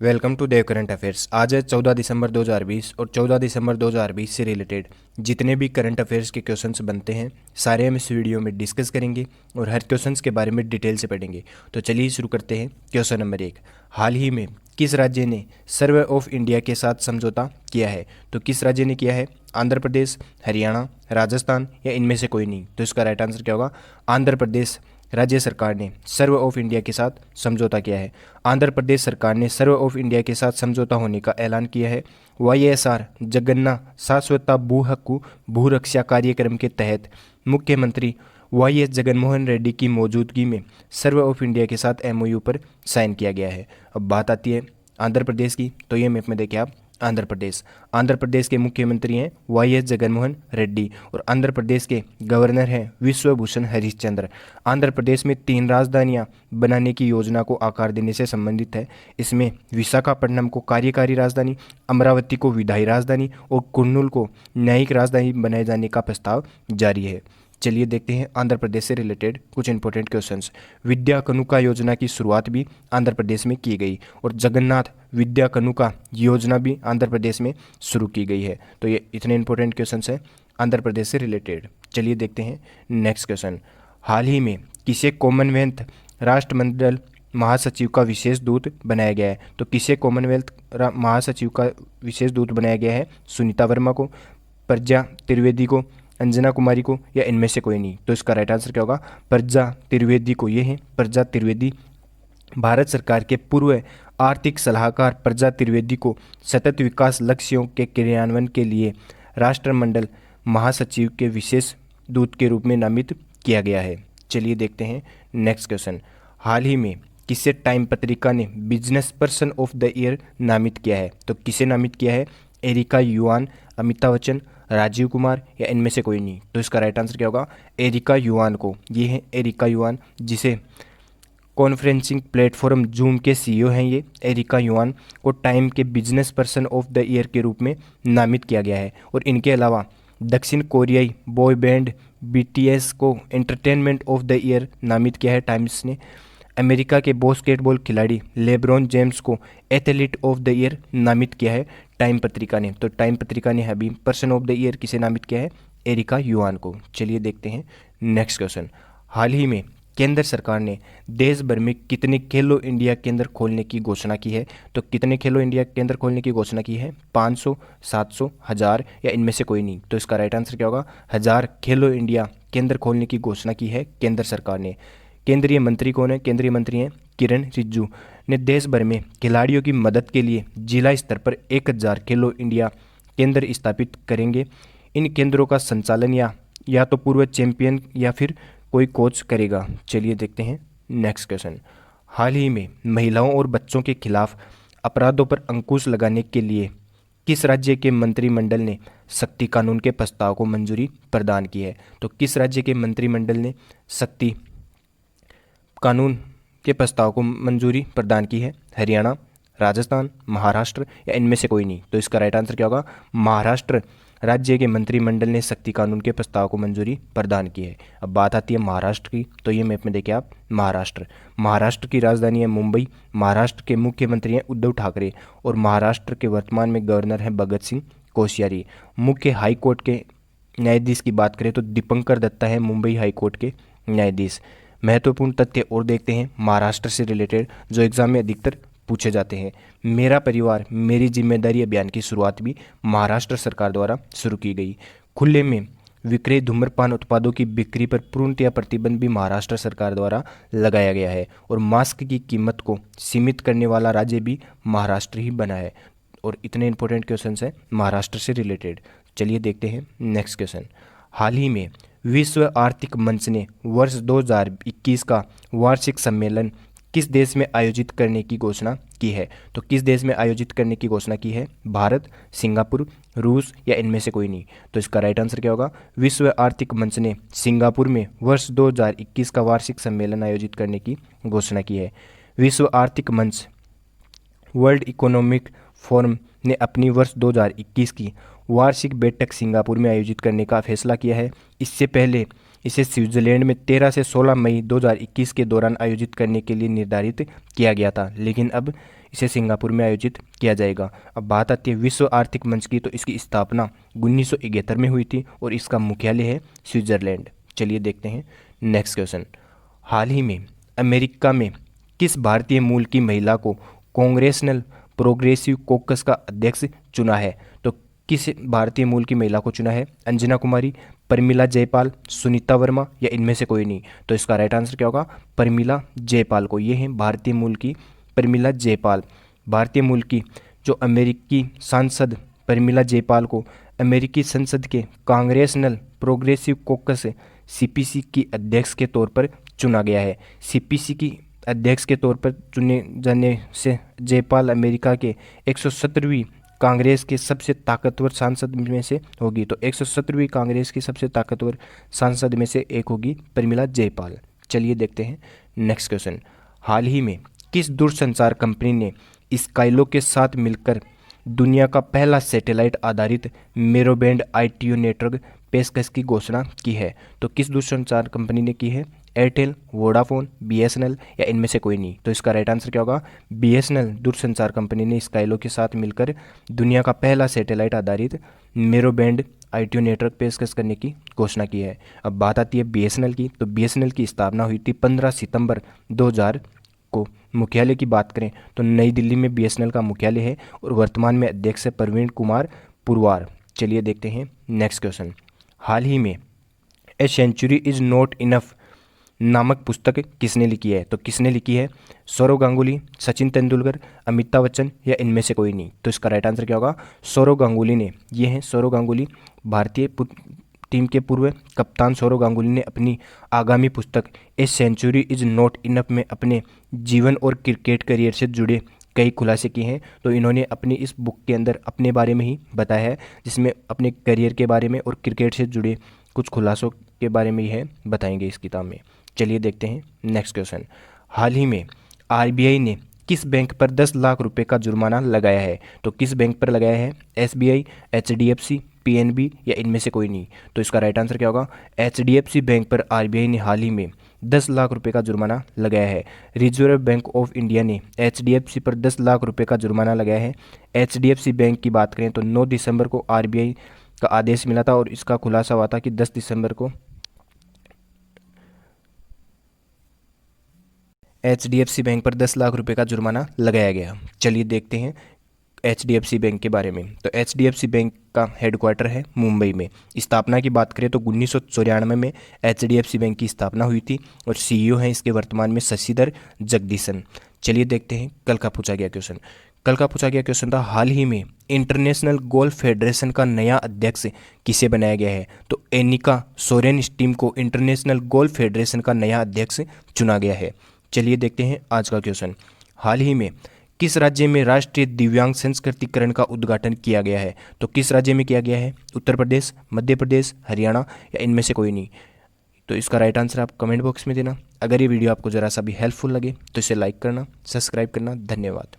Welcome to Dev current affairs. आज है 14 दिसंबर 2020 और 14 दिसंबर 2020 से रिलेटेड जितने भी करंट अफेयर्स के क्वेश्चंस बनते हैं सारे हम इस वीडियो में डिस्कस करेंगे और हर क्वेश्चंस के बारे में डिटेल से पढ़ेंगे। तो चलिए शुरू करते हैं। क्वेश्चन नंबर 1, हाल ही में किस राज्य ने सर्वे ऑफ इंडिया के साथ समझौता किया है? तो किस राज्य ने किया है? आंध्र प्रदेश, हरियाणा, राजस्थान या इनमें से कोई नहीं? तो इसका राइट आंसर क्या होगा? आंध्र प्रदेश राज्य सरकार ने सर्वे ऑफ इंडिया के साथ समझौता किया है। आंध्र प्रदेश सरकार ने सर्वे ऑफ इंडिया के साथ समझौता होने का ऐलान किया है। वाईएसआर जगन्ना शाश्वत भू हक्कु भू रक्षा कार्यक्रम के तहत मुख्यमंत्री वाईएस जगनमोहन रेड्डी की मौजूदगी में सर्वे ऑफ इंडिया के साथ एमओयू पर साइन किया गया है। अब बात आती है आंध्र प्रदेश की, तो ये मैप में देखिए आप आंध्र प्रदेश के मुख्यमंत्री हैं वाईएस जगनमोहन रेड्डी और आंध्र प्रदेश के गवर्नर हैं विश्वभूषण हरिश्चंद्र। आंध्र प्रदेश में 3 राजधानियां बनाने की योजना को आकार देने से संबंधित है। इसमें विशाखापट्टनम को कार्यकारी राजधानी, अमरावती को विधायी राजधानी और कुर्नूल को न्यायिक राजधानी बनाए जाने का प्रस्ताव जारी है। चलिए देखते हैं आंध्र प्रदेश से रिलेटेड कुछ इंपॉर्टेंट क्वेश्चंस। विद्या कनुका योजना की शुरुआत भी आंध्र प्रदेश में की गई और जगन्नाथ विद्या कनुका योजना भी आंध्र प्रदेश में शुरू की गई है। तो ये इतने इंपॉर्टेंट क्वेश्चंस हैं आंध्र प्रदेश से रिलेटेड। चलिए देखते हैं नेक्स्ट क्वेश्चन। हाल ही में किसे कॉमनवेल्थ राष्ट्रमंडल महासचिव का विशेष दूत बनाया गया है? तो किसे कॉमनवेल्थ महासचिव का विशेष दूत बनाया गया है? सुनीता वर्मा को, प्रज्ञा त्रिवेदी को, अंजना कुमारी को या इनमें से कोई नहीं? तो इसका राइट आंसर क्या होगा? प्रज्ञा त्रिवेदी को। ये है प्रज्ञा त्रिवेदी। भारत सरकार के पूर्व आर्थिक सलाहकार प्रज्ञा त्रिवेदी को सतत विकास लक्ष्यों के क्रियान्वयन के लिए राष्ट्रमंडल महासचिव के विशेष दूत के रूप में नामित किया गया है। चलिए देखते हैं नेक्स्ट क्वेश्चन। हाल ही में किसे टाइम पत्रिका ने business person of the year नामित किया है? तो किसे नामित किया है? एरिका युआन, अमिताभ बच्चन, राजीव कुमार या इनमें से कोई नहीं? तो इसका राइट आंसर क्या होगा? एरिका युआन को। ये है एरिका युआन, जिसे कॉन्फ्रेंसिंग प्लेटफॉर्म जूम के सीईओ हैं। ये एरिका युआन को टाइम के business person of the year के रूप में नामित किया गया है। और इनके अलावा दक्षिण कोरियाई बॉय बैंड बीटीएस को एंटरटेनमेंट ऑफ द ईयर नामित किया है टाइम्स ने। अमेरिका के बास्केटबॉल खिलाड़ी लेब्रॉन जेम्स को एथलीट ऑफ द ईयर नामित किया है टाइम पत्रिका ने। तो टाइम पत्रिका ने अभी पर्सन ऑफ द ईयर किसे नामित किया है? एरिका युआन को। चलिए देखते हैं नेक्स्ट क्वेश्चन। हाल ही में केंद्र सरकार ने देश भर में कितने खेलो इंडिया केंद्र खोलने की घोषणा की है? तो कितने खेलो इंडिया केंद्र खोलने की घोषणा की है? 500, 700, 1000 या इनमें से कोई नहीं? तो इसका राइट आंसर क्या होगा? 1000 खेलो इंडिया केंद्र खोलने की घोषणा की है केंद्र सरकार ने। केंद्रीय मंत्री कौन है? केंद्रीय मंत्री हैं किरण रिजिजू ने देश भर में खिलाड़ियों की मदद के लिए जिला स्तर पर 1000 खेलो इंडिया केंद्र स्थापित करेंगे। इन केंद्रों का संचालन या तो पूर्व चैंपियन या फिर कोई कोच करेगा। चलिए देखते हैं नेक्स्ट क्वेश्चन। हाल ही में महिलाओं और बच्चों के खिलाफ अपराधों पर अंकुश लगाने के लिए किस राज्य के मंत्रिमंडल ने शक्ति कानून के प्रस्ताव को मंजूरी प्रदान की है? तो किस राज्य के मंत्रिमंडल ने शक्ति कानून के प्रस्ताव को मंजूरी प्रदान की है? हरियाणा, राजस्थान, महाराष्ट्र या इनमें से कोई नहीं? तो इसका राइट आंसर क्या होगा? महाराष्ट्र राज्य के मंत्रिमंडल ने शक्ति कानून के प्रस्ताव को मंजूरी प्रदान की है। अब बात आती है महाराष्ट्र की, तो ये मैप में देखिए आप महाराष्ट्र की राजधानी है मुंबई। महाराष्ट्र के मुख्यमंत्री हैं उद्धव ठाकरे और महाराष्ट्र के वर्तमान में गवर्नर हैं भगत सिंह कोश्यारी। मुख्य हाई कोर्ट के न्यायाधीश की बात करें तो दीपंकर दत्ता है मुंबई हाई कोर्ट के न्यायाधीश। महत्वपूर्ण तथ्य और देखते हैं महाराष्ट्र से रिलेटेड जो एग्जाम में अधिकतर पूछे जाते हैं। मेरा परिवार मेरी जिम्मेदारी अभियान की शुरुआत भी महाराष्ट्र सरकार द्वारा शुरू की गई। खुले में विक्रय धूम्रपान उत्पादों की बिक्री पर पूर्णतया प्रतिबंध भी महाराष्ट्र सरकार द्वारा लगाया गया है और मास्क की कीमत को सीमित करने वाला राज्य भी महाराष्ट्र ही बना है। और इतने इंपॉर्टेंट क्वेश्चन हैं महाराष्ट्र से रिलेटेड। चलिए देखते हैं नेक्स्ट क्वेश्चन। हाल ही में विश्व आर्थिक मंच ने वर्ष 2021 का वार्षिक सम्मेलन किस देश में आयोजित करने की घोषणा की है? तो किस देश में आयोजित करने की घोषणा की है? भारत, सिंगापुर, रूस या इनमें से कोई नहीं? तो इसका राइट आंसर क्या होगा? विश्व आर्थिक मंच ने सिंगापुर में वर्ष 2021 का वार्षिक सम्मेलन आयोजित करने की घोषणा की है। विश्व आर्थिक मंच वर्ल्ड इकोनॉमिक फोरम ने अपनी वर्ष 2021 की वार्षिक बैठक सिंगापुर में आयोजित करने का फैसला किया है। इससे पहले इसे स्विट्जरलैंड में 13 से 16 मई 2021 के दौरान आयोजित करने के लिए निर्धारित किया गया था, लेकिन अब इसे सिंगापुर में आयोजित किया जाएगा। अब बात आती है विश्व आर्थिक मंच की, तो इसकी स्थापना 1971 में हुई थी और इसका मुख्यालय है स्विट्जरलैंड। चलिए देखते हैं नेक्स्ट क्वेश्चन। हाल ही में अमेरिका में किस भारतीय मूल की महिला को कांग्रेसनल प्रोग्रेसिव कॉकस का अध्यक्ष चुना है? तो किस भारतीय मूल की महिला को चुना है? अंजना कुमारी, परमिला जयपाल, सुनीता वर्मा या इनमें से कोई नहीं? तो इसका राइट आंसर क्या होगा? परमिला जयपाल को। ये है भारतीय मूल की परमिला जयपाल। भारतीय मूल की जो अमेरिकी सांसद परमिला जयपाल को अमेरिकी संसद के कांग्रेसनल प्रोग्रेसिव कॉकस सीपीसी की अध्यक्ष के तौर पर चुना गया है। सीपीसी की अध्यक्ष के तौर पर चुने जाने से जयपाल अमेरिका के 117वीं कांग्रेस के सबसे ताकतवर सांसद में से होगी। तो 117वीं कांग्रेस की सबसे ताकतवर सांसद में से एक होगी परमिला जयपाल। चलिए देखते हैं नेक्स्ट क्वेश्चन। हाल ही में किस दूरसंचार कंपनी ने स्काइलो के साथ मिलकर दुनिया का पहला सैटेलाइट आधारित मेरोबैंड आईटीयू नेटवर्क पेशकश की घोषणा की है? तो किस दूरसंचार कंपनी ने की है? एयरटेल, वोडाफोन, बीएसएनएल या इनमें से कोई नहीं? तो इसका राइट आंसर क्या होगा? बीएसएनएल दूरसंचार कंपनी ने स्काइलो के साथ मिलकर दुनिया का पहला सैटेलाइट आधारित मेरोबैंड आईटीयू नेटवर्क पेशकश करने की घोषणा की है। अब बात आती है बीएसएनएल की, तो बीएसएनएल की स्थापना हुई थी 15 सितंबर 2000 को। मुख्यालय की बात करें तो नई दिल्ली में बीएसएनएल का मुख्यालय है और वर्तमान में अध्यक्ष है प्रवीण कुमार पुरवार। चलिए देखते हैं नेक्स्ट क्वेश्चन। हाल ही में a century is not enough नामक पुस्तक किसने लिखी है? तो किसने लिखी है? सौरव गांगुली, सचिन तेंदुलकर, अमिताभ बच्चन या इनमें से कोई नहीं? तो इसका राइट आंसर क्या होगा? सौरव गांगुली ने। ये हैं सौरव गांगुली। भारतीय टीम के पूर्व कप्तान सौरव गांगुली ने अपनी आगामी पुस्तक a century is not enough में अपने जीवन और क्रिकेट करियर से जुड़े कई खुलासे किए हैं। तो इन्होंने अपनी इस बुक के अंदर अपने बारे में ही बताया है, जिसमें अपने करियर के बारे में और क्रिकेट से जुड़े कुछ खुलासों के बारे में ही है बताएंगे इस किताब में। चलिए देखते हैं नेक्स्ट क्वेश्चन। हाल ही में आरबीआई ने किस बैंक पर 10 लाख रुपए का जुर्माना लगाया है? तो किस बैंक पर लगाया है? एसबीआई, एचडीएफसी, पीएनबी या इनमें से कोई नहीं? तो इसका राइट आंसर क्या होगा? एचडीएफसी बैंक पर आरबीआई ने हाल ही में 10 लाख रुपए का जुर्माना लगाया है। रिजर्व बैंक ऑफ इंडिया ने एचडीएफसी पर 10 लाख रुपए का जुर्माना लगाया है। एचडीएफसी बैंक की बात करें तो 9 दिसंबर को आरबीआई का आदेश मिला था और इसका खुलासा हुआ था कि 10 दिसंबर को एचडीएफसी बैंक पर 10 लाख रुपए का जुर्माना लगाया गया। चलिए देखते हैं एचडीएफसी बैंक के बारे में। तो एचडीएफसी बैंक का हेडक्वार्टर है मुंबई में। स्थापना की बात करें तो 1994 में एचडीएफसी बैंक की स्थापना हुई थी और सीईओ हैं इसके वर्तमान में शशिधर जगदीशन। चलिए देखते हैं कल का पूछा गया क्वेश्चन। कल का पूछा गया क्वेश्चन था हाल ही में इंटरनेशनल गोल्फ फेडरेशन का नया अध्यक्ष किसे बनाया गया है? तो एनिका सोरेन स्टीम को इंटरनेशनल गोल्फ फेडरेशन का नया अध्यक्ष चुना गया है। चलिए देखते हैं आज का क्वेश्चन। हाल ही में किस राज्य में राष्ट्रीय दिव्यांग संस्कृतिकरण का उद्घाटन किया गया है? तो किस राज्य में किया गया है? उत्तर प्रदेश, मध्य प्रदेश, हरियाणा या इनमें से कोई नहीं? तो इसका राइट आंसर आप कमेंट बॉक्स में देना। अगर ये वीडियो आपको ज़रा सा भी हेल्पफुल लगे तो इसे लाइक करना, सब्सक्राइब करना। धन्यवाद।